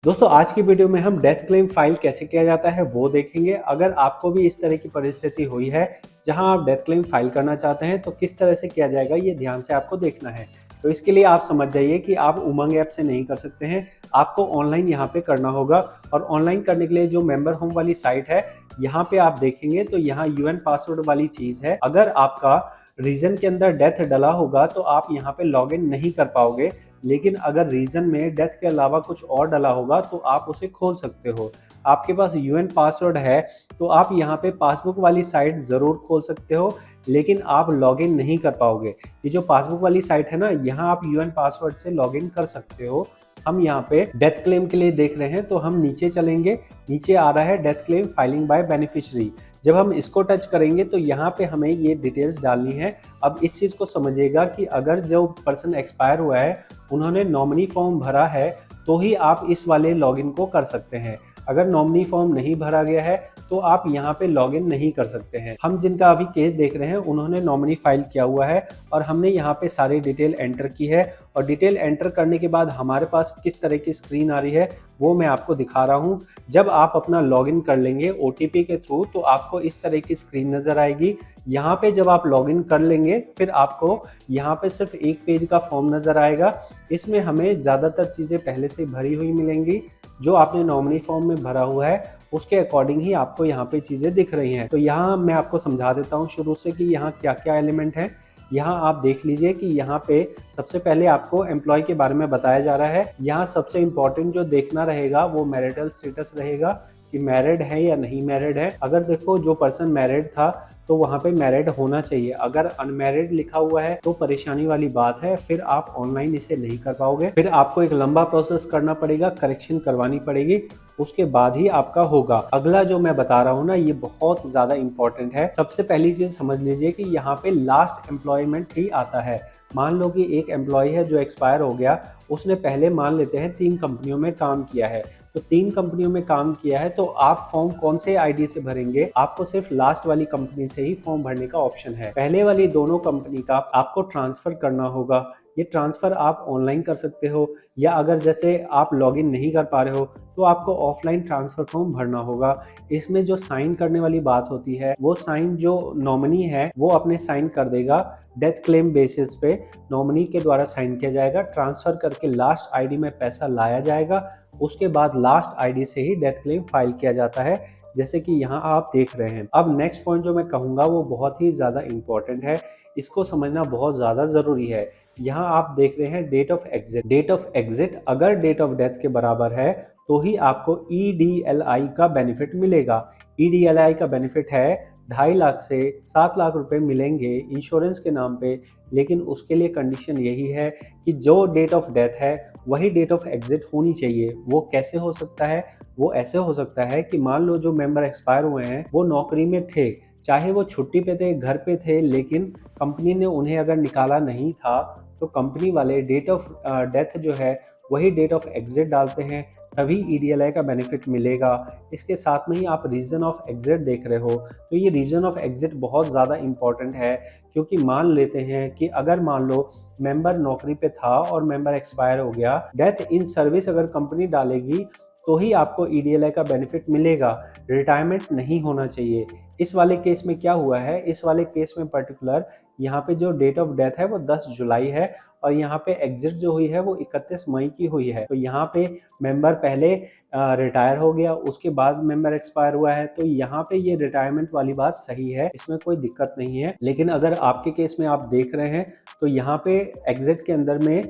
दोस्तों आज की वीडियो में हम डेथ क्लेम फाइल कैसे किया जाता है वो देखेंगे। अगर आपको भी इस तरह की परिस्थिति हुई है जहां आप डेथ क्लेम फाइल करना चाहते हैं तो किस तरह से किया जाएगा ये ध्यान से आपको देखना है। तो इसके लिए आप समझ जाइए कि आप उमंग ऐप से नहीं कर सकते हैं, आपको ऑनलाइन यहाँ पे करना होगा। और ऑनलाइन करने के लिए जो मेंबर होम वाली साइट है यहाँ पे आप देखेंगे तो यहाँ यूएन पासवर्ड वाली चीज है। अगर आपका रीजन के अंदर डेथ डला होगा तो आप यहाँ पे लॉग इन नहीं कर पाओगे, लेकिन अगर रीजन में डेथ के अलावा कुछ और डला होगा तो आप उसे खोल सकते हो। आपके पास यूएन पासवर्ड है तो आप यहाँ पे पासबुक वाली साइट ज़रूर खोल सकते हो, लेकिन आप लॉगिन नहीं कर पाओगे। ये जो पासबुक वाली साइट है ना, यहाँ आप यूएन पासवर्ड से लॉगिन कर सकते हो। हम यहाँ पे डेथ क्लेम के लिए देख रहे हैं तो हम नीचे चलेंगे, नीचे आ रहा है death claim filing by beneficiary. जब हम इसको टच करेंगे तो यहाँ पे हमें ये डिटेल्स डालनी है। अब इस चीज़ को समझिएगा कि अगर जो पर्सन एक्सपायर हुआ है उन्होंने नॉमिनी फॉर्म भरा है तो ही आप इस वाले लॉगिन को कर सकते हैं। अगर नॉमिनी फॉर्म नहीं भरा गया है तो आप यहाँ पे लॉगिन नहीं कर सकते हैं। हम जिनका अभी केस देख रहे हैं उन्होंने नॉमिनी फाइल किया हुआ है और हमने यहाँ पे सारी डिटेल एंटर की है। और डिटेल एंटर करने के बाद हमारे पास किस तरह की स्क्रीन आ रही है वो मैं आपको दिखा रहा हूँ। जब आप अपना लॉगिन कर लेंगे ओटीपी के थ्रू तो आपको इस तरह की स्क्रीन नजर आएगी। यहाँ पे जब आप लॉगिन कर लेंगे फिर आपको यहाँ पे सिर्फ एक पेज का फॉर्म नजर आएगा। इसमें हमें ज़्यादातर चीज़ें पहले से भरी हुई मिलेंगी। जो आपने नॉमिनी फॉर्म में भरा हुआ है उसके अकॉर्डिंग ही आपको यहाँ पे चीज़ें दिख रही हैं। तो यहाँ मैं आपको समझा देता हूँ शुरू से कि यहाँ क्या क्या एलिमेंट है। यहाँ आप देख लीजिए कि यहाँ पे सबसे पहले आपको एम्प्लॉय के बारे में बताया जा रहा है। यहाँ सबसे इम्पोर्टेंट जो देखना रहेगा वो मैरिटल स्टेटस रहेगा कि मैरिड है या नहीं मैरिड है। अगर देखो जो पर्सन मैरिड था तो वहाँ पे मैरिड होना चाहिए। अगर अनमैरिड लिखा हुआ है तो परेशानी वाली बात है, फिर आप ऑनलाइन इसे नहीं कर पाओगे। फिर आपको एक लंबा प्रोसेस करना पड़ेगा, करेक्शन करवानी पड़ेगी, उसके बाद ही आपका होगा। अगला जो मैं बता रहा हूँ ना ये बहुत ज्यादा इंपॉर्टेंट है। सबसे पहली चीज समझ लीजिए कि यहाँ पे लास्ट एम्प्लॉयमेंट ही आता है। मान लो कि एक एम्प्लॉय है जो एक्सपायर हो गया, उसने पहले मान लेते हैं 3 कंपनियों में काम किया है। तो 3 कंपनियों में काम किया है तो आप फॉर्म कौन से आईडी से भरेंगे? आपको सिर्फ लास्ट वाली कंपनी से ही फॉर्म भरने का ऑप्शन है। पहले वाली दोनों कंपनी का आपको ट्रांसफर करना होगा। ये ट्रांसफर आप ऑनलाइन कर सकते हो या अगर जैसे आप लॉगिन नहीं कर पा रहे हो तो आपको ऑफलाइन ट्रांसफर फॉर्म भरना होगा। इसमें जो साइन करने वाली बात होती है वो साइन जो नॉमिनी है वो अपने साइन कर देगा। डेथ क्लेम बेसिस पे नॉमिनी के द्वारा साइन किया जाएगा, ट्रांसफर करके लास्ट आईडी में पैसा लाया जाएगा। उसके बाद लास्ट आईडी से ही डेथ क्लेम फाइल किया जाता है, जैसे कि यहाँ आप देख रहे हैं। अब नेक्स्ट पॉइंट जो मैं कहूँगा वो बहुत ही ज़्यादा इंपॉर्टेंट है, इसको समझना बहुत ज़्यादा ज़रूरी है। यहाँ आप देख रहे हैं date of exit. Date of exit अगर डेट ऑफ डेथ के बराबर है तो ही आपको EDLI का बेनिफिट मिलेगा। EDLI का बेनिफिट है 2.5 लाख से 7 लाख रुपए मिलेंगे इंश्योरेंस के नाम पे, लेकिन उसके लिए कंडीशन यही है कि जो डेट ऑफ डेथ है वही डेट ऑफ एग्जिट होनी चाहिए। वो कैसे हो सकता है? वो ऐसे हो सकता है कि मान लो जो मेंबर एक्सपायर हुए हैं वो नौकरी में थे, चाहे वो छुट्टी पे थे, घर पे थे, लेकिन कंपनी ने उन्हें अगर निकाला नहीं था तो कंपनी वाले डेट ऑफ डेथ जो है वही डेट ऑफ एग्जिट डालते हैं, तभी EDLI का बेनिफिट मिलेगा। इसके साथ में ही आप रीजन ऑफ एग्जिट देख रहे हो तो ये रीजन ऑफ एग्जिट बहुत ज़्यादा इंपॉर्टेंट है, क्योंकि मान लेते हैं कि अगर मान लो मेंबर नौकरी पे था और मेंबर एक्सपायर हो गया, डेथ इन सर्विस अगर कंपनी डालेगी तो ही आपको EDLI का बेनिफिट मिलेगा। रिटायरमेंट नहीं होना चाहिए। इस वाले केस में क्या हुआ है, इस वाले केस में पर्टिकुलर यहाँ पे जो डेट ऑफ डेथ है वो 10 जुलाई है और यहाँ पे एग्जिट जो हुई है वो 31 मई की हुई है। तो यहाँ पे मेंबर पहले रिटायर हो गया, उसके बाद मेंबर एक्सपायर हुआ है, तो यहाँ पे ये रिटायरमेंट वाली बात सही है, इसमें कोई दिक्कत नहीं है। लेकिन अगर आपके केस में आप देख रहे हैं तो यहाँ पे एग्जिट के अंदर में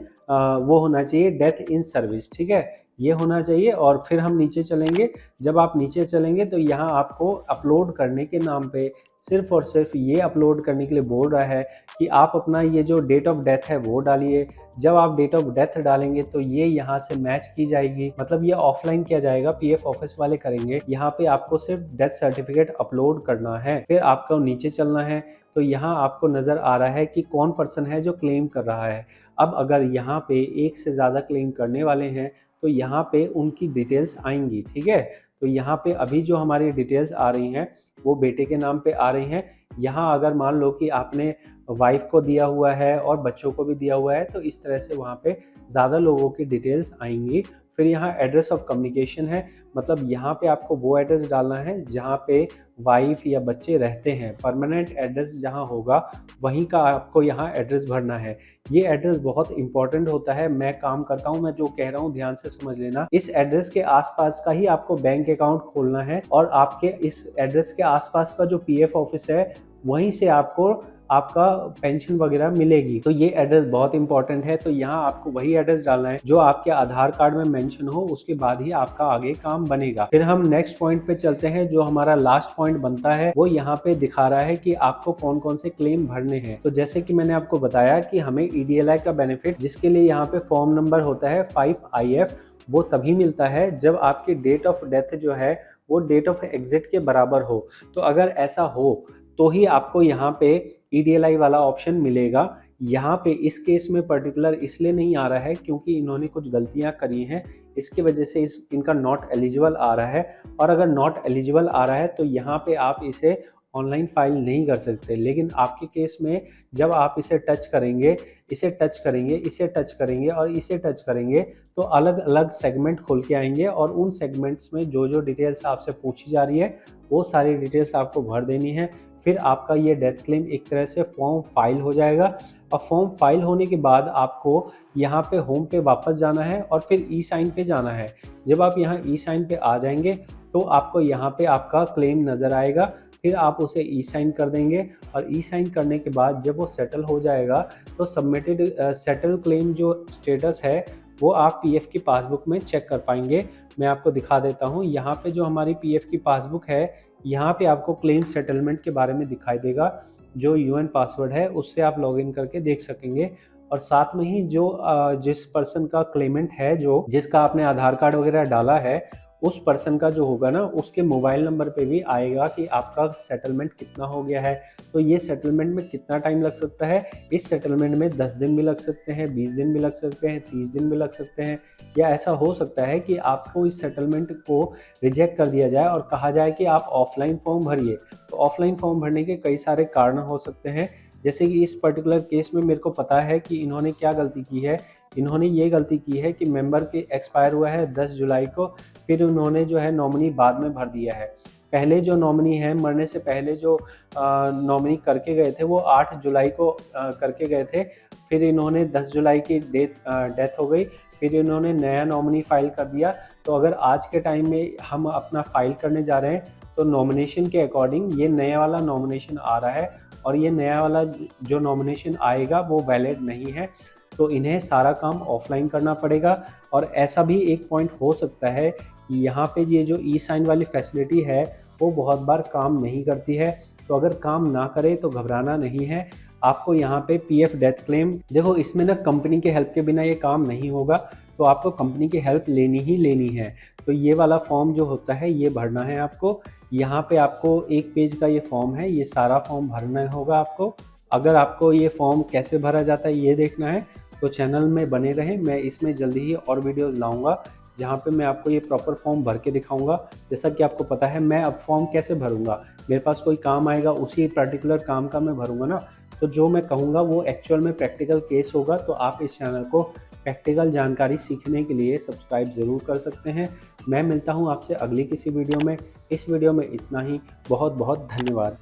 वो होना चाहिए डेथ इन सर्विस, ठीक है, ये होना चाहिए। और फिर हम नीचे चलेंगे। जब आप नीचे चलेंगे तो यहाँ आपको अपलोड करने के नाम पे सिर्फ और सिर्फ ये अपलोड करने के लिए बोल रहा है कि आप अपना ये जो डेट ऑफ डेथ है वो डालिए। जब आप डेट ऑफ डेथ डालेंगे तो ये यहाँ से मैच की जाएगी, मतलब ये ऑफलाइन किया जाएगा, PF ऑफिस वाले करेंगे। यहाँ पे आपको सिर्फ डेथ सर्टिफिकेट अपलोड करना है। फिर आपको नीचे चलना है तो यहाँ आपको नजर आ रहा है कि कौन पर्सन है जो क्लेम कर रहा है। अब अगर यहाँ पे एक से ज़्यादा क्लेम करने वाले हैं तो यहाँ पे उनकी डिटेल्स आएंगी, ठीक है। तो यहाँ पे अभी जो हमारी डिटेल्स आ रही हैं वो बेटे के नाम पे आ रही हैं। यहाँ अगर मान लो कि आपने वाइफ को दिया हुआ है और बच्चों को भी दिया हुआ है तो इस तरह से वहाँ पे ज़्यादा लोगों की डिटेल्स आएंगी। फिर यहाँ एड्रेस ऑफ कम्युनिकेशन है, मतलब यहाँ पे आपको वो एड्रेस डालना है जहाँ पे वाइफ या बच्चे रहते हैं। परमानेंट एड्रेस जहाँ होगा वहीं का आपको यहाँ एड्रेस भरना है। ये एड्रेस बहुत इंपॉर्टेंट होता है। मैं काम करता हूँ, मैं जो कह रहा हूँ ध्यान से समझ लेना। इस एड्रेस के आसपास का ही आपको बैंक अकाउंट खोलना है और आपके इस एड्रेस के आसपास का जो पीएफ ऑफिस है वहीं से आपको आपका पेंशन वगैरह मिलेगी। तो ये एड्रेस बहुत इंपॉर्टेंट है। तो यहाँ आपको वही एड्रेस डालना है जो आपके आधार कार्ड में मेंशन हो, उसके बाद ही आपका आगे काम बनेगा। फिर हम नेक्स्ट पॉइंट पे चलते हैं। जो हमारा लास्ट पॉइंट बनता है वो यहाँ पे दिखा रहा है कि आपको कौन कौन से क्लेम भरने हैं। तो जैसे कि मैंने आपको बताया कि हमें ईडीएलआई का बेनिफिट, जिसके लिए यहाँ पे फॉर्म नंबर होता है 5IF, वो तभी मिलता है जब आपकी डेट ऑफ डेथ जो है वो डेट ऑफ एग्जिट के बराबर हो। तो अगर ऐसा हो तो ही आपको यहाँ पे ईडीएलआई वाला ऑप्शन मिलेगा। यहाँ पे इस केस में पर्टिकुलर इसलिए नहीं आ रहा है क्योंकि इन्होंने कुछ गलतियाँ करी हैं, इसकी वजह से इनका नॉट एलिजिबल आ रहा है। और अगर नॉट एलिजिबल आ रहा है तो यहाँ पे आप इसे ऑनलाइन फाइल नहीं कर सकते। लेकिन आपके केस में जब आप इसे टच करेंगे, इसे टच करेंगे, इसे टच करेंगे और इसे टच करेंगे तो अलग अलग सेगमेंट खुल के आएंगे और उन सेगमेंट्स में जो जो डिटेल्स आपसे पूछी जा रही है वो सारी डिटेल्स आपको भर देनी है। फिर आपका ये डेथ क्लेम एक तरह से फॉर्म फाइल हो जाएगा। और फॉर्म फाइल होने के बाद आपको यहाँ पे होम पे वापस जाना है और फिर ई साइन पे जाना है। जब आप यहाँ ई साइन पे आ जाएंगे तो आपको यहाँ पे आपका क्लेम नज़र आएगा। फिर आप उसे ई साइन कर देंगे और ई साइन करने के बाद जब वो सेटल हो जाएगा तो सबमिटेड सेटल क्लेम जो स्टेटस है वो आप पीएफ की पासबुक में चेक कर पाएंगे। मैं आपको दिखा देता हूँ। यहाँ पे जो हमारी पीएफ की पासबुक है, यहाँ पे आपको क्लेम सेटलमेंट के बारे में दिखाई देगा। जो यूएन पासवर्ड है उससे आप लॉगिन करके देख सकेंगे। और साथ में ही जो जिस पर्सन का क्लेमेंट है, जो जिसका आपने आधार कार्ड वगैरह डाला है, उस पर्सन का जो होगा ना, उसके मोबाइल नंबर पे भी आएगा कि आपका सेटलमेंट कितना हो गया है। तो ये सेटलमेंट में कितना टाइम लग सकता है, इस सेटलमेंट में 10 दिन भी लग सकते हैं, 20 दिन भी लग सकते हैं, 30 दिन भी लग सकते हैं। या ऐसा हो सकता है कि आपको इस सेटलमेंट को रिजेक्ट कर दिया जाए और कहा जाए कि आप ऑफलाइन फॉर्म भरिए। तो ऑफलाइन फॉर्म भरने के कई सारे कारण हो सकते हैं। जैसे कि इस पर्टिकुलर केस में मेरे को पता है कि इन्होंने क्या गलती की है। इन्होंने ये गलती की है कि मेंबर के एक्सपायर हुआ है 10 जुलाई को, फिर उन्होंने जो है नॉमिनी बाद में भर दिया है। पहले जो नॉमिनी है, मरने से पहले जो नॉमिनी करके गए थे वो 8 जुलाई को करके गए थे। फिर इन्होंने 10 जुलाई की डेथ हो गई, फिर इन्होंने नया नॉमिनी फाइल कर दिया। तो अगर आज के टाइम में हम अपना फाइल करने जा रहे हैं तो नॉमिनेशन के अकॉर्डिंग ये नया वाला नॉमिनेशन आ रहा है और ये नया वाला जो नॉमिनेशन आएगा वो वैलिड नहीं है। तो इन्हें सारा काम ऑफलाइन करना पड़ेगा। और ऐसा भी एक पॉइंट हो सकता है कि यहाँ पे ये जो ई साइन वाली फैसिलिटी है वो बहुत बार काम नहीं करती है। तो अगर काम ना करे तो घबराना नहीं है। आपको यहाँ पे पीएफ डेथ क्लेम, देखो इसमें ना कंपनी के हेल्प के बिना ये काम नहीं होगा, तो आपको कंपनी की हेल्प लेनी ही लेनी है। तो ये वाला फॉर्म जो होता है ये भरना है आपको। यहाँ पे आपको एक पेज का ये फॉर्म है, ये सारा फॉर्म भरना होगा आपको। अगर आपको ये फॉर्म कैसे भरा जाता है ये देखना है तो चैनल में बने रहें। मैं इसमें जल्दी ही और वीडियोस लाऊंगा जहाँ पे मैं आपको ये प्रॉपर फॉर्म भर के दिखाऊंगा। जैसा कि आपको पता है मैं अब फॉर्म कैसे भरूंगा, मेरे पास कोई काम आएगा उसी पर्टिकुलर काम का मैं भरूंगा ना। तो जो मैं कहूँगा वो एक्चुअल में प्रैक्टिकल केस होगा। तो आप इस चैनल को प्रैक्टिकल जानकारी सीखने के लिए सब्सक्राइब ज़रूर कर सकते हैं। मैं मिलता हूँ आपसे अगली किसी वीडियो में। इस वीडियो में इतना ही। बहुत बहुत धन्यवाद।